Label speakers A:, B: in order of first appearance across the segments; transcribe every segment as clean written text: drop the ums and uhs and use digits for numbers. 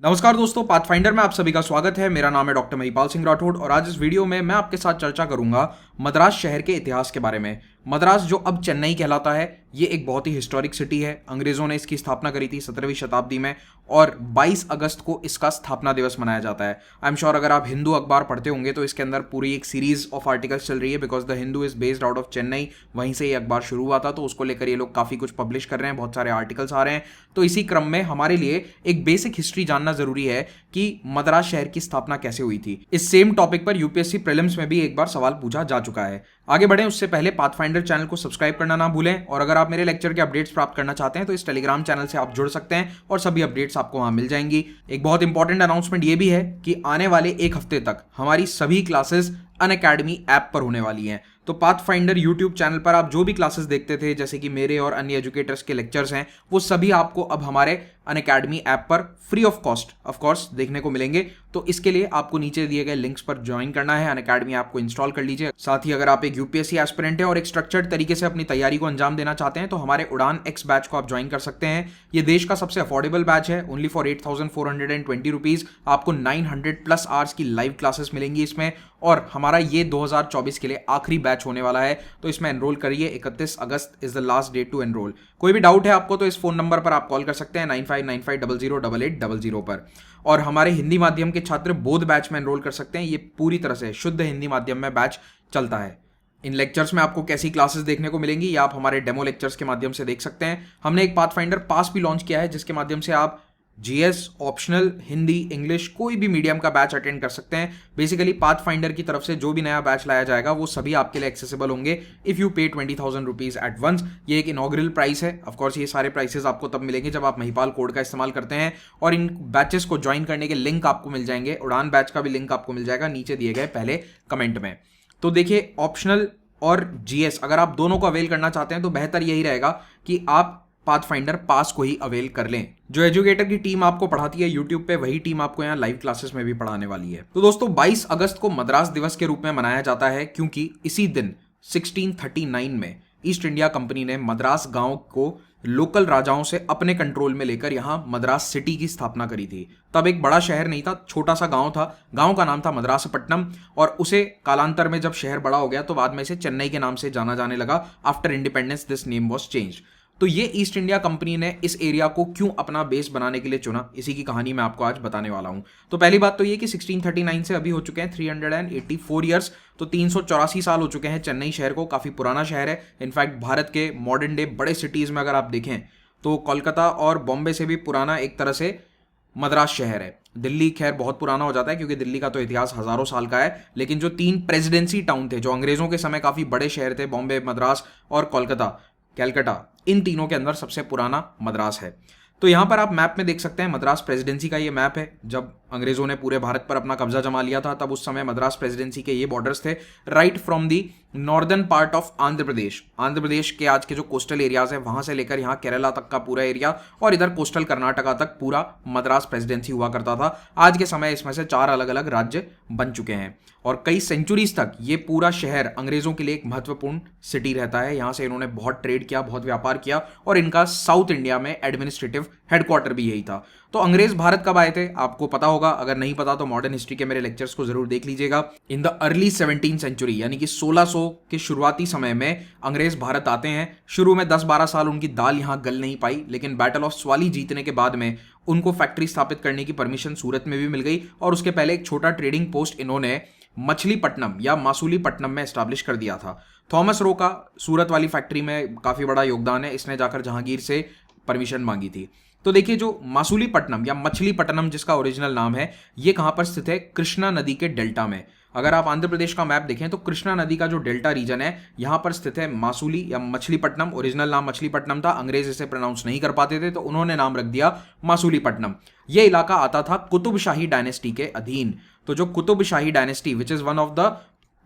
A: नमस्कार दोस्तों, पाथफाइंडर में आप सभी का स्वागत है। मेरा नाम है डॉक्टर महिपाल सिंह राठौड़ और आज इस वीडियो में मैं आपके साथ चर्चा करूंगा मद्रास शहर के इतिहास के बारे में। मद्रास जो अब चेन्नई कहलाता है, ये एक बहुत ही हिस्टोरिक सिटी है। अंग्रेजों ने इसकी स्थापना करी थी 17वीं शताब्दी में और 22 अगस्त को इसका स्थापना दिवस मनाया जाता है। आई एम श्योर अगर आप हिंदू अखबार पढ़ते होंगे तो इसके अंदर पूरी एक सीरीज ऑफ आर्टिकल्स चल रही है, because the Hindu is based out of Chennai. वहीं से ये अखबार शुरू हुआ था, तो उसको लेकर ये लोग काफी कुछ पब्लिश कर रहे हैं, बहुत सारे आर्टिकल्स आ रहे हैं। तो इसी क्रम में हमारे लिए एक बेसिक हिस्ट्री जानना जरूरी है कि मद्रास शहर की स्थापना कैसे हुई थी। इस सेम टॉपिक पर यूपीएससी प्रीलिम्स में भी एक बार सवाल पूछा जा चुका है। आगे बढ़ें उससे पहले पाथफाइंडर चैनल को सब्सक्राइब करना ना भूलें, और अगर आप मेरे लेक्चर के अपडेट्स प्राप्त करना चाहते हैं तो इस टेलीग्राम चैनल से आप जुड़ सकते हैं और सभी अपडेट्स आपको वहां मिल जाएंगी। एक बहुत इंपॉर्टेंट अनाउंसमेंट ये भी है कि आने वाले एक हफ्ते तक हमारी सभी क्लासेस अनअकैडमी ऐप पर होने वाली हैं। तो पाथफाइंडर यूट्यूब चैनल पर आप जो भी क्लासेस देखते थे, जैसे कि मेरे और अन्य एजुकेटर्स के लेक्चर्स हैं, वो सभी आपको अब हमारे अनअकैडमी ऐप पर free of cost of course देखने को मिलेंगे। तो इसके लिए आपको नीचे दिए गए लिंक्स पर ज्वाइन करना है, अनअकैडमी ऐप को इंस्टॉल कर लीजिए। साथ ही अगर आप एक यूपीएससी एस्पिरेंट हैं और एक स्ट्रक्चर्ड तरीके से अपनी तैयारी को अंजाम देना चाहते हैं तो हमारे उड़ान एक्स बैच को आप ज्वाइन कर सकते हैं। ये देश का सबसे अफोर्डेबल बैच है, ओनली फॉर 8,420 रुपीज। आपको 900+ आवर्स की लाइव क्लासेस मिलेंगी इसमें, और हमारा ये 2024 के लिए आखिरी बैच होने वाला है। तो इसमें एनरोल करिए, 31 अगस्त is the last date to enrol. कोई भी डाउट है आपको तो इस फोन नंबर पर आप कॉल कर सकते हैं 9595008800 पर। और हमारे हिंदी माध्यम के छात्र बोध बैच में एनरोल कर सकते हैं। ये पूरी तरह से शुद्ध हिंदी माध्यम में बैच चलता है। इन लेक्चर्स में आपको कैसी क्लासेस देखने को मिलेंगी या आप हमारे डेमो लेक्चर्स के माध्यम से देख सकते हैं। हमने एक पाथफाइंडर पास भी लॉन्च किया है, जिसके माध्यम से आप जीएस, ऑप्शनल, हिंदी, इंग्लिश कोई भी मीडियम का बैच अटेंड कर सकते हैं। बेसिकली पाथफाइंडर की तरफ से जो भी नया बैच लाया जाएगा वो सभी आपके लिए एक्सेसिबल होंगे इफ यू पे 20,000 रुपीज एट वंस। ये एक इनॉग्रल प्राइस है। ऑफकोर्स ये सारे प्राइसेस आपको तब मिलेंगे जब आप महिपाल कोड का इस्तेमाल करते हैं, और इन बैचेस को ज्वाइन करने के लिंक आपको मिल जाएंगे। उड़ान बैच का भी लिंक आपको मिल जाएगा नीचे दिए गए पहले कमेंट में। तो देखिए, ऑप्शनल और जीएस अगर आप दोनों को अवेल करना चाहते हैं तो बेहतर यही रहेगा कि आप पाथफाइंडर पास को ही अवेल कर लें। जो एजुकेटर की टीम आपको पढ़ाती है यूट्यूब पे, वही टीम आपको यहाँ लाइव क्लासेस में भी पढ़ाने वाली है। तो दोस्तों, 22 अगस्त को मद्रास दिवस के रूप में मनाया जाता है, क्योंकि इसी दिन 1639 में ईस्ट इंडिया कंपनी ने मद्रास गांव को लोकल राजाओं से अपने कंट्रोल में लेकर यहां मद्रास सिटी की स्थापना करी थी। तब एक बड़ा शहर नहीं था, छोटा सा गांव था। गांव का नाम था मद्रासपट्टनम, और उसे कालांतर में जब शहर बड़ा हो गया तो बाद में इसे चेन्नई के नाम से जाना जाने लगा। After independence this name was changed. तो ये ईस्ट इंडिया कंपनी ने इस एरिया को क्यों अपना बेस बनाने के लिए चुना, इसी की कहानी मैं आपको आज बताने वाला हूं। तो पहली बात तो ये कि 1639 से अभी हो चुके हैं 384 ईयर्स, तो 384 साल हो चुके हैं चेन्नई शहर को। काफी पुराना शहर है। इनफैक्ट भारत के मॉडर्न डे बड़े सिटीज में अगर आप देखें तो कोलकाता और बॉम्बे से भी पुराना एक तरह से मद्रास शहर है। दिल्ली खैर बहुत पुराना हो जाता है, क्योंकि दिल्ली का तो इतिहास हजारों साल का है, लेकिन जो 3 प्रेसिडेंसी टाउन थे जो अंग्रेजों के समय काफी बड़े शहर थे, बॉम्बे, मद्रास और कोलकाता, कैलकाटा, इन तीनों के अंदर सबसे पुराना मद्रास है। तो यहां पर आप मैप में देख सकते हैं, मद्रास प्रेसिडेंसी का ये मैप है। जब अंग्रेजों ने पूरे भारत पर अपना कब्जा जमा लिया था तब उस समय मद्रास प्रेसिडेंसी के ये बॉर्डर्स थे, right from the northern part of Andhra Pradesh. Andhra Pradesh के आज के जो कोस्टल एरियाज है वहां से लेकर यहाँ केरला तक का पूरा एरिया, और इधर कोस्टल कर्नाटका तक पूरा मद्रास प्रेसिडेंसी हुआ करता था। आज के समय इसमें से 4 अलग अलग राज्य बन चुके हैं, और कई सेंचुरीज तक ये पूरा शहर अंग्रेजों के लिए एक महत्वपूर्ण सिटी रहता है। यहां से इन्होंने बहुत ट्रेड किया, बहुत व्यापार किया, और इनका साउथ इंडिया में एडमिनिस्ट्रेटिव हेडक्वार्टर भी यही था। तो अंग्रेज भारत कब आए थे आपको पता होगा, अगर नहीं पता तो मॉडर्न हिस्ट्री के मेरे लेक्चर्स को जरूर देख लीजिएगा। In the early 17th century, यानी कि 1600 के शुरुआती समय में अंग्रेज भारत आते हैं। शुरू में 10-12 साल उनकी दाल यहां गल नहीं पाई, लेकिन बैटल ऑफ स्वाली जीतने के बाद में उनको फैक्ट्री स्थापित करने की परमिशन सूरत में भी मिल गई, और उसके पहले एक छोटा ट्रेडिंग पोस्ट इन्होंने मछलीपट्टनम या मासूलीपट्टनम में एस्टैब्लिश कर दिया था। थॉमस रो का सूरत वाली फैक्ट्री में काफी बड़ा योगदान है, इसने जाकर जहांगीर से परमिशन मांगी थी। तो देखिए, जो मासूलीपट्टनम या मछलीपट्टनम जिसका ओरिजिनल नाम है, ये कहां पर स्थित है? कृष्णा नदी के डेल्टा में। अगर आप आंध्र प्रदेश का मैप देखें तो कृष्णा नदी का जो डेल्टा रीजन है यहां पर स्थित है मासूली या मछलीपट्टनम। ओरिजिनल नाम मछलीपट्टनम था, अंग्रेज इसे प्रोनाउंस नहीं कर पाते थे तो उन्होंने नाम रख दिया मासूलीपट्टनम। यह इलाका आता था कुतुबशाही डायनेस्टी के अधीन। तो जो Qutb Shahi dynasty, which is one of the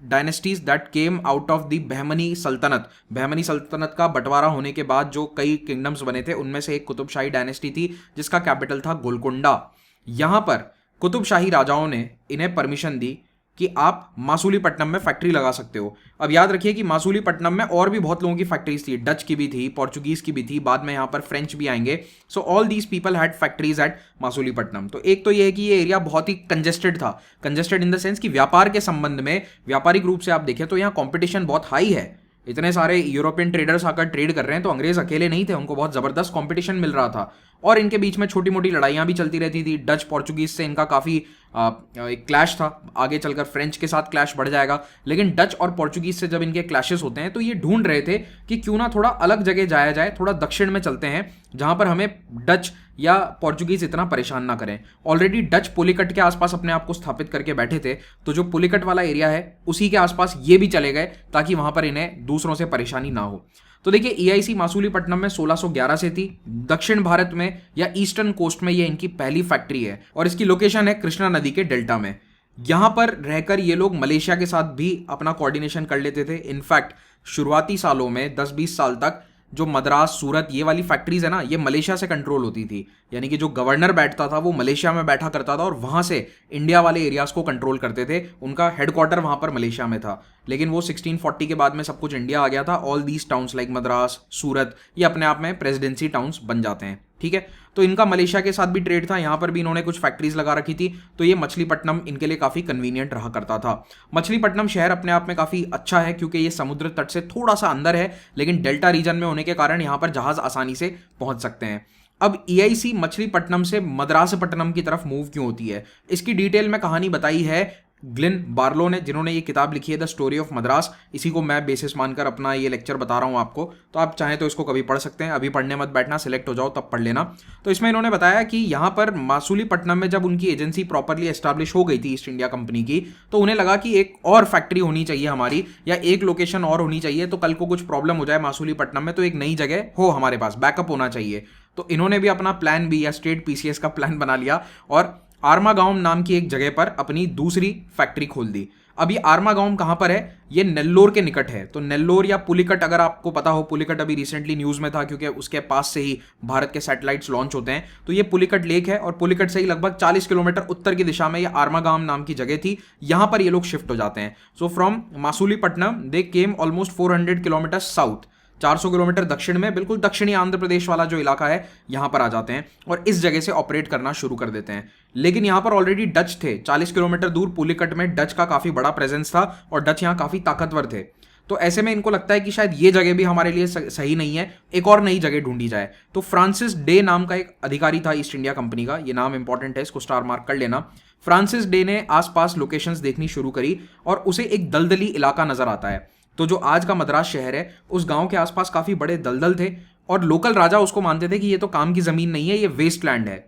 A: dynasties that came out of the Bahmani सल्तनत, बहमनी सल्तनत का बंटवारा होने के बाद जो कई किंगडम्स बने थे उनमें से एक कुतुबशाही डायनेस्टी थी, जिसका कैपिटल था गोलकोंडा। यहां पर कुतुबशाही राजाओं ने इन्हें परमिशन दी कि आप मासूलीपट्टनम में फैक्ट्री लगा सकते हो। अब याद रखिए कि मासूलीपट्टनम में और भी बहुत लोगों की फैक्ट्रीज थी, डच की भी थी, पोर्चुगीज की भी थी, बाद में यहाँ पर फ्रेंच भी आएंगे। So all these people had factories at Masulipatnam. तो एक तो ये है कि ये एरिया बहुत ही कंजेस्टेड था, कंजेस्टेड इन द सेंस कि व्यापार के संबंध में, व्यापारिक रूप से आप देखें तो यहाँ कॉम्पिटिशन बहुत हाई है। इतने सारे यूरोपियन ट्रेडर्स आकर ट्रेड कर रहे हैं, तो अंग्रेज अकेले नहीं थे, उनको बहुत जबरदस्त कंपटीशन मिल रहा था। और इनके बीच में छोटी मोटी लड़ाइयां भी चलती रहती थी। डच पोर्चुगीज से इनका काफ़ी एक क्लैश था, आगे चलकर फ्रेंच के साथ क्लैश बढ़ जाएगा। लेकिन डच और पोर्चुगीज से जब इनके क्लैशेस होते हैं तो ये ढूंढ रहे थे कि क्यों ना थोड़ा अलग जगह जाया जाए, थोड़ा दक्षिण में चलते हैं जहां पर हमें डच या पोर्चुगीज इतना परेशान ना करें। ऑलरेडी डच पुलिकट के आसपास अपने आप को स्थापित करके बैठे थे, तो जो पुलिकट वाला एरिया है उसी के आसपास ये भी चले गए ताकि वहां पर इन्हें दूसरों से परेशानी ना हो। तो देखिए ईआईसी मासूलीपट्टनम में 1611 से थी। दक्षिण भारत में या ईस्टर्न कोस्ट में ये इनकी पहली फैक्ट्री है और इसकी लोकेशन है कृष्णा नदी के डेल्टा में। यहां पर रहकर ये लोग मलेशिया के साथ भी अपना कोऑर्डिनेशन कर लेते थे। इनफैक्ट शुरुआती सालों में 10-20 साल तक जो मद्रास, सूरत, ये वाली फैक्ट्रीज है ना, ये मलेशिया से कंट्रोल होती थी। यानी कि जो गवर्नर बैठता था वो मलेशिया में बैठा करता था और वहां से इंडिया वाले एरियाज को कंट्रोल करते थे। उनका हेडक्वार्टर वहां पर मलेशिया में था। लेकिन वो 1640 के बाद में सब कुछ इंडिया आ गया था। All these towns like Madras, Surat, ये अपने आप में प्रेसिडेंसी टाउन्स बन जाते हैं। ठीक है, तो इनका मलेशिया के साथ भी ट्रेड था, यहाँ पर भी इन्होंने कुछ फैक्ट्रीज लगा रखी थी। तो ये मछलीपट्टनम इनके लिए काफ़ी कन्वीनियंट रहा करता था। मछलीपट्टनम शहर अपने आप में काफ़ी अच्छा है क्योंकि ये समुद्र तट से थोड़ा सा अंदर है, लेकिन डेल्टा रीजन में होने के कारण यहाँ पर जहाज आसानी से पहुंच सकते हैं। अब ईआईसी मछलीपट्टनम से मद्रासपट्टनम की तरफ मूव क्यों होती है, इसकी डिटेल में कहानी बताई है ग्लेन बार्लो ने, जिन्होंने ये किताब लिखी है द स्टोरी ऑफ मद्रास। इसी को मैं बेसिस मानकर अपना ये लेक्चर बता रहा हूँ आपको, तो आप चाहें तो इसको कभी पढ़ सकते हैं। अभी पढ़ने मत बैठना, सिलेक्ट हो जाओ तब पढ़ लेना। तो इसमें इन्होंने बताया कि यहाँ पर मासूलीपट्टनम में जब उनकी एजेंसी प्रॉपरली एस्टैब्लिश हो गई थी ईस्ट इंडिया कंपनी की, तो उन्हें लगा कि एक और फैक्ट्री होनी चाहिए हमारी, या एक लोकेशन और होनी चाहिए। तो कल को कुछ प्रॉब्लम हो जाए मासूलीपट्टनम में तो एक नई जगह हो हमारे पास, बैकअप होना चाहिए। तो इन्होंने भी अपना प्लान बी या स्टेट पीसीएस का प्लान बना लिया और आर्मागांव नाम की एक जगह पर अपनी दूसरी फैक्ट्री खोल दी। अब ये आर्मागांव कहां पर है, ये नेल्लोर के निकट है। तो नेल्लोर या पुलिकट, अगर आपको पता हो, पुलिकट अभी रिसेंटली न्यूज में था क्योंकि उसके पास से ही भारत के सैटेलाइट्स लॉन्च होते हैं। तो ये पुलिकट लेक है और पुलिकट से ही लगभग 40 किलोमीटर उत्तर की दिशा में ये आर्मागांव नाम की जगह थी। यहां पर ये लोग शिफ्ट हो जाते हैं। So from Masulipatnam they came almost 400 kilometre south, 400 kilometre दक्षिण में, बिल्कुल दक्षिणी आंध्र प्रदेश वाला जो इलाका है, यहां पर आ जाते हैं और इस जगह से ऑपरेट करना शुरू कर देते हैं। लेकिन यहां पर ऑलरेडी डच थे। 40 किलोमीटर दूर पुलिकट में डच का काफी बड़ा प्रेजेंस था और डच यहां काफी ताकतवर थे। तो ऐसे में इनको लगता है कि शायद ये जगह भी हमारे लिए सही नहीं है, एक और नई जगह ढूंढी जाए। तो फ्रांसिस डे नाम का एक अधिकारी था ईस्ट इंडिया कंपनी का, ये नाम इंपॉर्टेंट है, इसको स्टार मार्क कर लेना। फ्रांसिस डे ने आसपास लोकेशंस देखनी शुरू करी और उसे एक दलदली इलाका नजर आता है। तो जो आज का मद्रास शहर है, उस गांव के आसपास काफी बड़े दलदल थे और लोकल राजा उसको मानते थे कि ये तो काम की जमीन नहीं है, ये वेस्टलैंड है।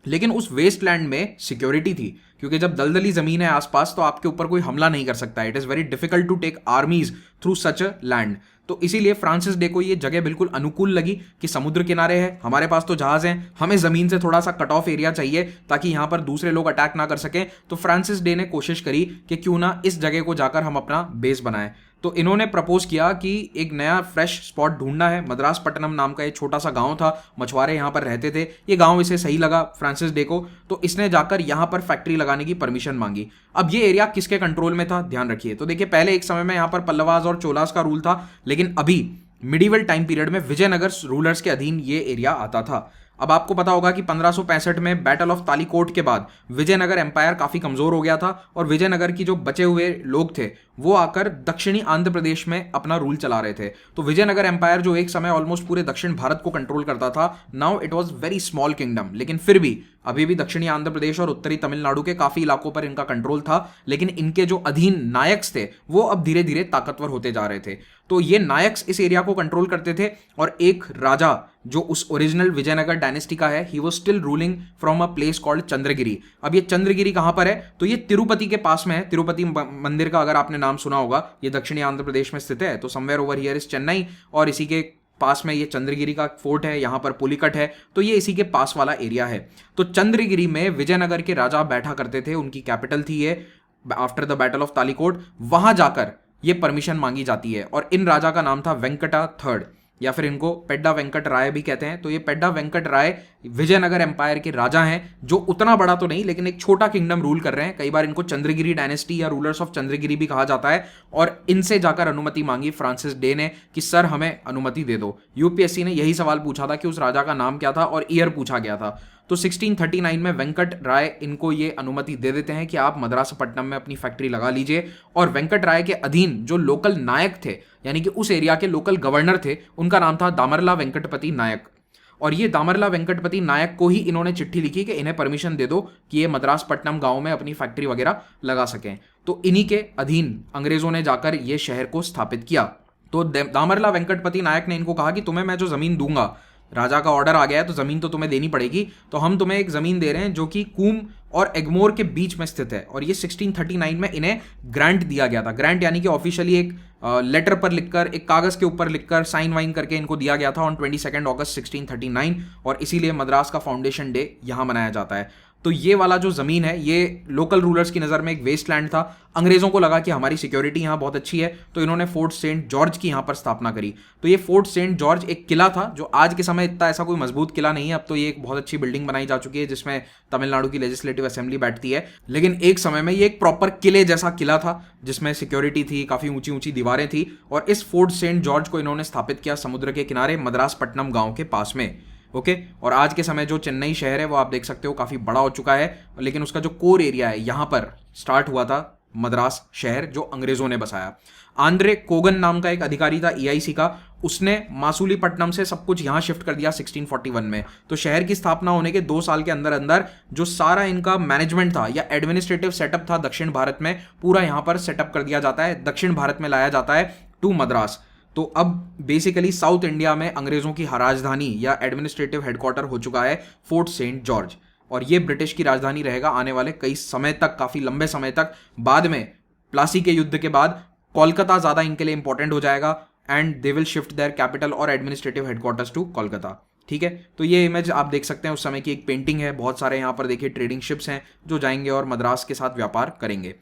A: लेकिन उस वेस्टलैंड में सिक्योरिटी थी, क्योंकि जब दलदली जमीन है आसपास तो आपके ऊपर कोई हमला नहीं कर सकता। It is very difficult to take armies through such a land. तो इसीलिए फ्रांसिस डे को ये जगह बिल्कुल अनुकूल लगी कि समुद्र किनारे है, हमारे पास तो जहाज हैं, हमें जमीन से थोड़ा सा कट ऑफ एरिया चाहिए ताकि यहां पर दूसरे लोग अटैक ना कर सकें। तो फ्रांसिस डे ने कोशिश करी कि क्यों ना इस जगह को जाकर हम अपना बेस बनाएं। तो इन्होंने प्रपोज किया कि एक नया फ्रेश स्पॉट ढूंढना है। मद्रासपट्टनम नाम का एक छोटा सा गांव था, मछुआरे यहां पर रहते थे। ये गांव इसे सही लगा फ्रांसिस डे को, तो इसने जाकर यहां पर फैक्ट्री लगाने की परमिशन मांगी। अब ये एरिया किसके कंट्रोल में था, ध्यान रखिए। तो देखिए, पहले एक समय में यहां पर पल्लवास और चोलास का रूल था, लेकिन अभी मिडिवल टाइम पीरियड में विजयनगर रूलर्स के अधीन ये एरिया आता था। अब आपको पता होगा कि 1565 में बैटल ऑफ तालीकोट के बाद विजयनगर एम्पायर काफी कमजोर हो गया था और विजयनगर की जो बचे हुए लोग थे वो आकर दक्षिणी आंध्र प्रदेश में अपना रूल चला रहे थे। तो विजयनगर एम्पायर जो एक समय ऑलमोस्ट पूरे दक्षिण भारत को कंट्रोल करता था, now it was very small kingdom, लेकिन फिर भी अभी भी दक्षिणी आंध्र प्रदेश और उत्तरी तमिलनाडु के काफी इलाकों पर इनका कंट्रोल था। लेकिन इनके जो अधीन नायक्स थे वो अब धीरे धीरे ताकतवर होते जा रहे थे। तो ये नायक्स इस एरिया को कंट्रोल करते थे और एक राजा जो उस ओरिजिनल विजयनगर डायनेस्टी का है, he was still ruling from a place called Chandragiri. अब ये चंद्रगिरी कहां पर है, तो ये तिरुपति के पास में है। तिरुपति मंदिर का अगर आपने नाम सुना होगा, ये दक्षिणी आंध्र प्रदेश में स्थित है। तो somewhere over here is Chennai और इसी के पास में ये चंद्रगिरी का फोर्ट है, यहाँ पर पुलिकट है, तो ये इसी के पास वाला एरिया है। तो चंद्रगिरी में विजयनगर के राजा बैठा करते थे, उनकी कैपिटल थी ये। After the battle of Talikota वहां जाकर ये परमिशन मांगी जाती है और इन राजा का नाम था वेंकटा थर्ड। या फिर इनको पेड्डा वेंकट राय भी कहते हैं। तो ये पेड्डा वेंकट राय विजयनगर एम्पायर के राजा हैं, जो उतना बड़ा तो नहीं लेकिन एक छोटा किंगडम रूल कर रहे हैं। कई बार इनको चंद्रगिरी डायनेस्टी या रूलर्स ऑफ चंद्रगिरी भी कहा जाता है। और इनसे जाकर अनुमति मांगी फ्रांसिस डे ने कि सर हमें अनुमति दे दो। यूपीएससी ने यही सवाल पूछा था कि उस राजा का नाम क्या था और ईयर पूछा गया था। तो 1639 में वेंकट राय इनको ये अनुमति दे देते हैं कि आप मद्रासपट्टनम में अपनी फैक्ट्री लगा लीजिए। और वेंकट राय के अधीन जो लोकल नायक थे, यानी कि उस एरिया के लोकल गवर्नर थे, उनका नाम था दामरला वेंकटपति नायक। और ये दामरला वेंकटपति नायक को ही इन्होंने चिट्ठी लिखी कि इन्हें परमिशन दे दो कि ये मद्रासपट्टनम गांव में अपनी फैक्ट्री वगैरह लगा सकें। तो इन्हीं के अधीन अंग्रेजों ने जाकर ये शहर को स्थापित किया। तो दामरला वेंकटपति नायक ने इनको कहा कि तुम्हें मैं जो जमीन दूंगा, राजा का ऑर्डर आ गया है तो जमीन तो तुम्हें देनी पड़ेगी, तो हम तुम्हें एक जमीन दे रहे हैं जो कि कूम और एग्मोर के बीच में स्थित है। और ये 1639 में इन्हें ग्रांट दिया गया था। ग्रांट यानी कि ऑफिशियली एक लेटर पर लिखकर, एक कागज के ऊपर लिखकर, साइन वाइन करके इनको दिया गया था ऑन 22 अगस्त 1639। और इसीलिए मद्रास का फाउंडेशन डे यहां मनाया जाता है। तो ये वाला जो जमीन है ये लोकल रूलर्स की नज़र में एक वेस्ट लैंड था। अंग्रेजों को लगा कि हमारी सिक्योरिटी यहाँ बहुत अच्छी है, तो इन्होंने फोर्ट सेंट जॉर्ज की यहाँ पर स्थापना करी। तो ये फोर्ट सेंट जॉर्ज एक किला था जो आज के समय इतना ऐसा कोई मजबूत किला नहीं है। अब तो ये एक बहुत अच्छी बिल्डिंग बनाई जा चुकी है जिसमें तमिलनाडु की लेजिस्लेटिव असेंबली बैठती है। लेकिन एक समय में ये एक प्रॉपर किले जैसा किला था जिसमें सिक्योरिटी थी, काफ़ी ऊंची ऊंची दीवारें थी। और इस फोर्ट सेंट जॉर्ज को इन्होंने स्थापित किया समुद्र के किनारे मद्रासपट्टनम गाँव के पास में। ओके और आज के समय जो चेन्नई शहर है वो आप देख सकते हो काफ़ी बड़ा हो चुका है, लेकिन उसका जो कोर एरिया है यहाँ पर स्टार्ट हुआ था मद्रास शहर जो अंग्रेजों ने बसाया। आंद्रे कोगन नाम का एक अधिकारी था ईआईसी का, उसने मासूलीपट्टनम से सब कुछ यहाँ शिफ्ट कर दिया 1641 में। तो शहर की स्थापना होने के 2 साल के अंदर अंदर जो सारा इनका मैनेजमेंट था या एडमिनिस्ट्रेटिव सेटअप था दक्षिण भारत में, पूरा यहाँ पर सेटअप कर दिया जाता है, दक्षिण भारत में लाया जाता है टू मद्रास। तो अब बेसिकली साउथ इंडिया में अंग्रेजों की राजधानी या एडमिनिस्ट्रेटिव हेडक्वार्टर हो चुका है फोर्ट सेंट जॉर्ज। और ये ब्रिटिश की राजधानी रहेगा आने वाले कई समय तक, काफ़ी लंबे समय तक। बाद में प्लासी के युद्ध के बाद कोलकाता ज़्यादा इनके लिए इंपॉर्टेंट हो जाएगा and they will shift their capital और एडमिनिस्ट्रेटिव हेडक्वार्टर्स टू कोलकाता। ठीक है, तो ये इमेज आप देख सकते हैं, उस समय की एक पेंटिंग है। बहुत सारे यहाँ पर देखिए ट्रेडिंग शिप्स हैं जो जाएंगे और मद्रास के साथ व्यापार करेंगे।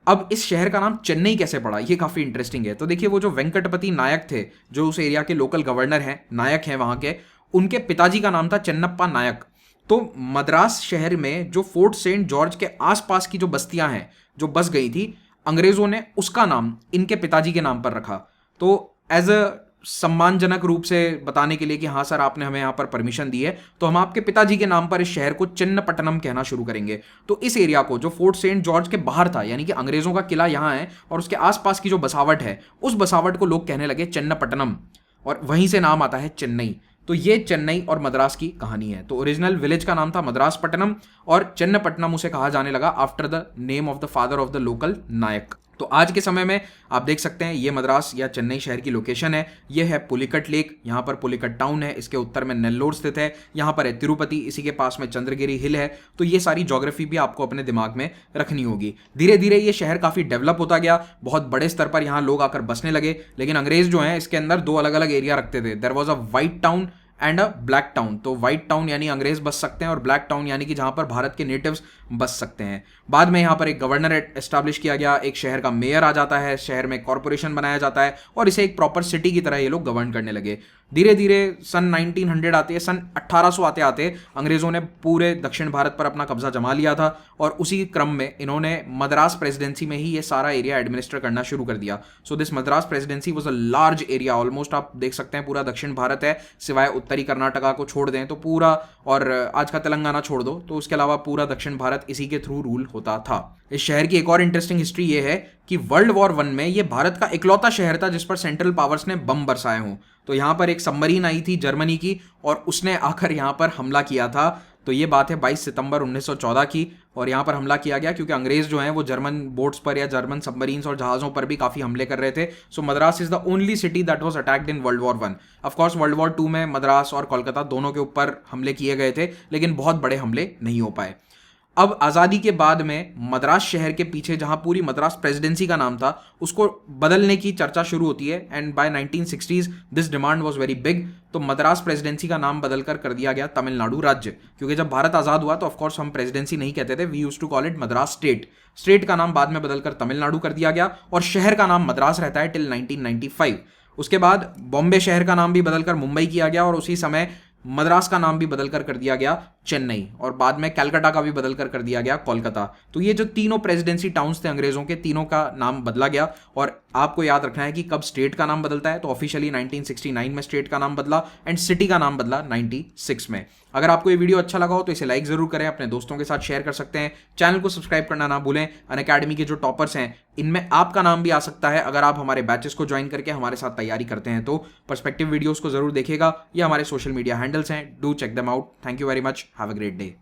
A: अब इस शहर का नाम चेन्नई कैसे पड़ा, ये काफ़ी इंटरेस्टिंग है। तो देखिए वो जो वेंकटपति नायक थे, जो उस एरिया के लोकल गवर्नर हैं, नायक हैं वहाँ के, उनके पिताजी का नाम था चन्नप्पा नायक। तो मद्रास शहर में जो फोर्ट सेंट जॉर्ज के आसपास की जो बस्तियां हैं जो बस गई थी, अंग्रेजों ने उसका नाम इनके पिताजी के नाम पर रखा। तो एज अ सम्मानजनक रूप से बताने के लिए कि हाँ सर आपने हमें यहाँ पर परमिशन दी है, तो हम आपके पिताजी के नाम पर इस शहर को चन्नपट्टनम कहना शुरू करेंगे। तो इस एरिया को जो फोर्ट सेंट जॉर्ज के बाहर था, यानी कि अंग्रेजों का किला यहाँ है और उसके आसपास की जो बसावट है, उस बसावट को लोग कहने लगे चन्नपट्टनम, और वहीं से नाम आता है चेन्नई। तो ये चेन्नई और मद्रास की कहानी है। तो ओरिजिनल विलेज का नाम था मद्रासपट्टनम और चन्नपट्टनम उसे कहा जाने लगा after the name of the father of the local Nayak. तो आज के समय में आप देख सकते हैं ये मद्रास या चेन्नई शहर की लोकेशन है। ये है पुलिकट लेक, यहाँ पर पुलिकट टाउन है, इसके उत्तर में नेल्लोर स्थित है, यहाँ पर है तिरुपति, इसी के पास में चंद्रगिरी हिल है। तो ये सारी ज्योग्राफी भी आपको अपने दिमाग में रखनी होगी। धीरे धीरे ये शहर काफ़ी डेवलप होता गया, बहुत बड़े स्तर पर यहाँ लोग आकर बसने लगे। लेकिन अंग्रेज जो हैं इसके अंदर 2 अलग अलग एरिया रखते थे। There was a white town and a black town. तो व्हाइट टाउन यानी अंग्रेज बस सकते हैं और ब्लैक टाउन यानी कि जहां पर भारत के नेटिव्स बस सकते हैं। बाद में यहाँ पर एक गवर्नर एस्टैब्लिश किया गया, एक शहर का मेयर आ जाता है, शहर में कॉर्पोरेशन बनाया जाता है और इसे एक प्रॉपर सिटी की तरह ये लोग गवर्न करने लगे। धीरे धीरे सन 1900 आते, सन 1800 आते आते अंग्रेजों ने पूरे दक्षिण भारत पर अपना कब्जा जमा लिया था और उसी क्रम में इन्होंने मद्रास प्रेसिडेंसी में ही ये सारा एरिया एडमिनिस्टर करना शुरू कर दिया। So this Madras presidency was a large area, almost आप देख सकते हैं पूरा दक्षिण भारत है, सिवाय उत्तरी कर्नाटका को छोड़ दें तो पूरा, और आज का तेलंगाना छोड़ दो तो उसके अलावा पूरा दक्षिण भारत इसी के थ्रू रूल होता था। इस शहर की एक और इंटरेस्टिंग हिस्ट्री ये है कि वर्ल्ड वॉर 1 में ये भारत का इकलौता शहर था जिस पर सेंट्रल पावर्स ने बम बरसाए हों। तो यहाँ पर एक सबमरीन आई थी जर्मनी की और उसने आकर यहाँ पर हमला किया था। तो ये बात है 22 सितंबर 1914 की, और यहाँ पर हमला किया गया क्योंकि अंग्रेज जो हैं वो जर्मन बोट्स पर या जर्मन सबमरीन्स और जहाज़ों पर भी काफ़ी हमले कर रहे थे। So Madras is the only city that was attacked in World War 1। Of course World War 2 में मद्रास और कोलकाता दोनों के ऊपर हमले किए गए थे, लेकिन बहुत बड़े हमले नहीं हो पाए। अब आज़ादी के बाद में मद्रास शहर के पीछे जहां पूरी मद्रास प्रेसिडेंसी का नाम था उसको बदलने की चर्चा शुरू होती है and by 1960s this demand was very big. तो मद्रास प्रेसिडेंसी का नाम बदलकर कर दिया गया तमिलनाडु राज्य, क्योंकि जब भारत आज़ाद हुआ तो ऑफकोर्स हम प्रेसिडेंसी नहीं कहते थे, we used to call it Madras state. State का नाम बाद में बदलकर तमिलनाडु कर दिया गया और शहर का नाम मद्रास रहता है टिल 1995। उसके बाद बॉम्बे शहर का नाम भी बदलकर मुंबई किया गया और उसी समय मद्रास का नाम भी बदलकर कर दिया गया चेन्नई, और बाद में कलकत्ता का भी बदलकर कर दिया गया कोलकाता। तो ये जो तीनों प्रेसिडेंसी टाउन्स थे अंग्रेजों के, तीनों का नाम बदला गया। और आपको याद रखना है कि कब स्टेट का नाम बदलता है, तो ऑफिशियली 1969 में स्टेट का नाम बदला एंड सिटी का नाम बदला 96 में। अगर आपको ये वीडियो अच्छा लगा हो तो इसे लाइक जरूर करें, अपने दोस्तों के साथ शेयर कर सकते हैं, चैनल को सब्सक्राइब करना ना भूलें। अनअकैडमी के जो टॉपर्स हैं इनमें आपका नाम भी आ सकता है अगर आप हमारे बैचेस को ज्वाइन करके हमारे साथ तैयारी करते हैं। तो पर्सपेक्टिव वीडियोस को जरूर देखिएगा, ये हमारे सोशल मीडिया हैंडल्स हैं, do check them out. Thank you very much, have a great day.